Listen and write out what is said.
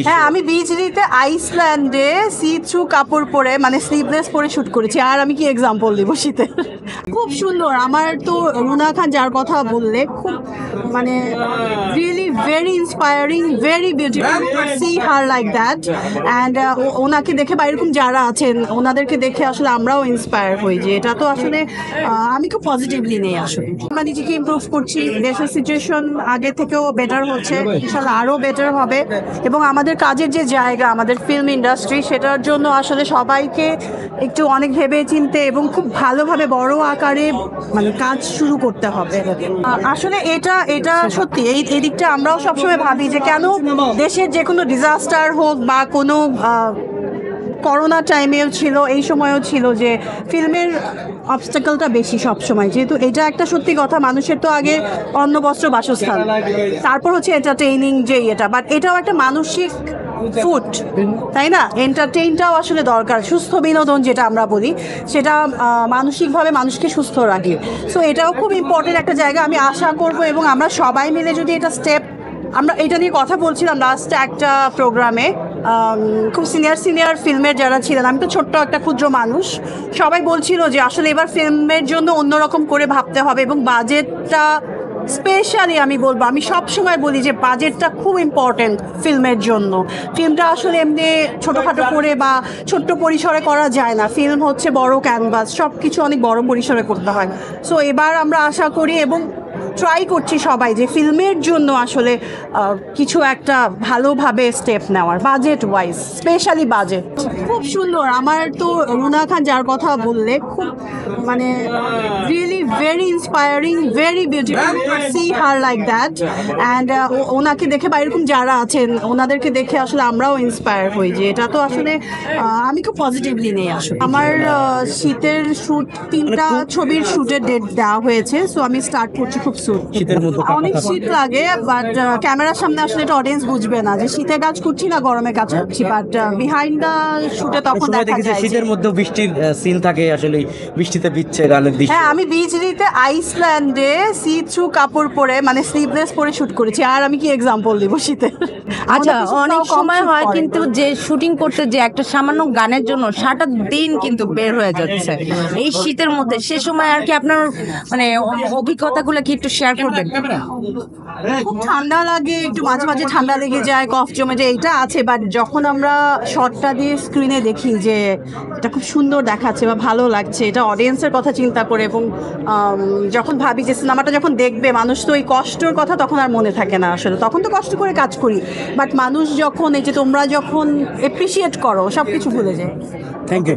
হ্যাঁ, আমি বিচলিতে আইসল্যান্ডে see through কাপড় পরে মানে স্লিভলেস পরে শুট করেছি। আর আমি কি এক্সাম্পল দিব শীতে? খুব সুন্দর। আমার তো রুনা খান যার কথা বললে খুব মানে really very inspiring, very beautiful, see her like that. And ওনাকে দেখে বা এরকম যারা আছেন ওনাদেরকে দেখে আসলে আমরাও ইন্সপায়ার হই যে এটা তো আসলে আমি খুব পজিটিভলি নেই। আসলে আমরা নিজেকে ইমপ্রুভ করছি, দেশের সিচুয়েশন আগে থেকেও বেটার হচ্ছে, ইনশাল্লাহ আরও বেটার হবে। এবং আমাদের কাজের যে জায়গা, আমাদের ফিল্ম ইন্ডাস্ট্রি, সেটার জন্য আসলে সবাইকে একটু অনেক ভেবে চিনতে এবং খুব ভালোভাবে বড় আকারে মানে কাজ শুরু করতে হবে। আসলে এটা এটা সত্যি এই দিকটা আমরাও সবসময় ভাবি যে কেন দেশের যে কোনো ডিজাস্টার হোক বা কোনো করোনা টাইমেও ছিল, এই সময়ও ছিল যে ফিল্মের অবস্টাকলটা বেশি সব সময়, যেহেতু এটা একটা সত্যি কথা। মানুষের তো আগে অন্ন বস্ত্র বাসস্থান, তারপর হচ্ছে এন্টারটেইনিং যে এটা, বাট এটাও একটা মানসিক ফুড, তাই না? এন্টারটেইনটাও আসলে দরকার, সুস্থ বিনোদন যেটা আমরা বলি, সেটা মানসিকভাবে মানুষকে সুস্থ রাখে। সো এটাও খুব ইম্পর্টেন্ট একটা জায়গা। আমি আশা করব এবং আমরা সবাই মিলে যদি এটা স্টেপ, আমরা এটা নিয়ে কথা বলছিলাম লাস্ট একটা প্রোগ্রামে, খুব সিনিয়র ফিল্মের যারা ছিলেন, আমি তো ছোট্ট একটা ক্ষুদ্র মানুষ, সবাই বলছিল যে আসলে এবার ফিল্মের জন্য অন্যরকম করে ভাবতে হবে এবং বাজেটটা স্পেশালি আমি বলবো, আমি সব সময় বলি যে বাজেটটা খুব ইম্পর্টেন্ট ফিল্মের জন্য। ফিল্মটা আসলে এমনি ছোটোখাটো করে বা ছোট্ট পরিসরে করা যায় না, ফিল্ম হচ্ছে বড় ক্যানভাস, সব কিছু অনেক বড় পরিসরে করতে হয়। সো এবার আমরা আশা করি এবং ট্রাই করছি সবাই যে ফিল্মের জন্য আসলে কিছু একটা ভালোভাবে স্টেপ নেওয়ার, বাজেট ওয়াইজ, স্পেশালি বাজেট। খুব সুন্দর। আমার তো রুনা খান যার কথা বললে খুব মানে really very inspiring, very beautiful, see her like that. And ওনাকে দেখে বা এরকম যারা আছেন ওনাদেরকে দেখে আসলে আমরাও ইন্সপায়ার হই যে এটা তো আসলে আমি খুব পজিটিভলি নেই। আসলে আমার শীতের শ্যুট, 3টা ছবির শ্যুটের ডেট দেওয়া হয়েছে। সো আমি স্টার্ট করছি খুব অনেক শীত লাগে, বাট ক্যামেরার সামনে আসলে এটা অডিয়েন্স বুঝবে না যে শীতে কাজ করছি না গরমে কাজ করছি, বাট বিহাইন্ড দ্য শুটে তখন দেখা যায় শীতের মধ্যে বৃষ্টির সিন থাকে, আসলে বৃষ্টিতে ভিজছে গালের দৃশ্য। হ্যাঁ, আমি বিচলিতে আইসল্যান্ডে সি থ্রু কাপড় পরে মানে স্লিভলেস পরে শুট করেছি। আর আমি কি এক্সাম্পল দিব শীতে? আচ্ছা, অনেক সময় হয় কিন্তু যে শুটিং করতে যে একটা সামান্য গানের জন্য সারাটা দিন কিন্তু বের হয়ে যাচ্ছে এই শীতের মধ্যে, সে সময় আর কি আপনার মানে অভিজ্ঞতাগুলো কি একটু শেয়ার করবেন? খুব ঠান্ডা লাগে, একটু মাঝে মাঝে ঠান্ডা লেগে যায়, কফ জমে যায়, এটা আছে। বাট যখন আমরা শটটা দিয়ে স্ক্রিনে দেখি যে এটা খুব সুন্দর দেখাচ্ছে বা ভালো লাগছে, এটা অডিয়েন্সের কথা চিন্তা করে, এবং যখন ভাবি যে সিনেমাটা যখন দেখবে মানুষ, তো এই কষ্টের কথা তখন আর মনে থাকে না। আসলে তখন তো কষ্ট করে কাজ করি, বাট মানুষ যখন এই যে তোমরা যখন এপ্রিসিয়েট করো, সব কিছু ভুলে যায়। Thank you.